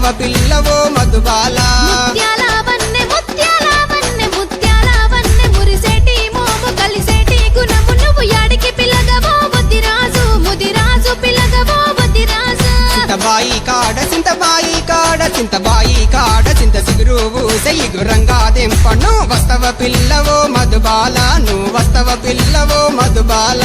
వస్తవ పిల్లవో మధుబాల ముత్యాల వన్నె ముత్యాల వన్నె మురిసేటి మోము కలిసేటి గుణము నువ్వు యాడికి పిల్లగవో బుద్ధిరాజు ముదిరాజు పిల్లగవో బుద్ధిరాజు చింతబాయి కాడ చింత సిగురువు సెయ్యిగురంగా దింపను వస్తవ పిల్లవో మధుబాల నువ్వు వస్తవ పిల్లవో మధుబాల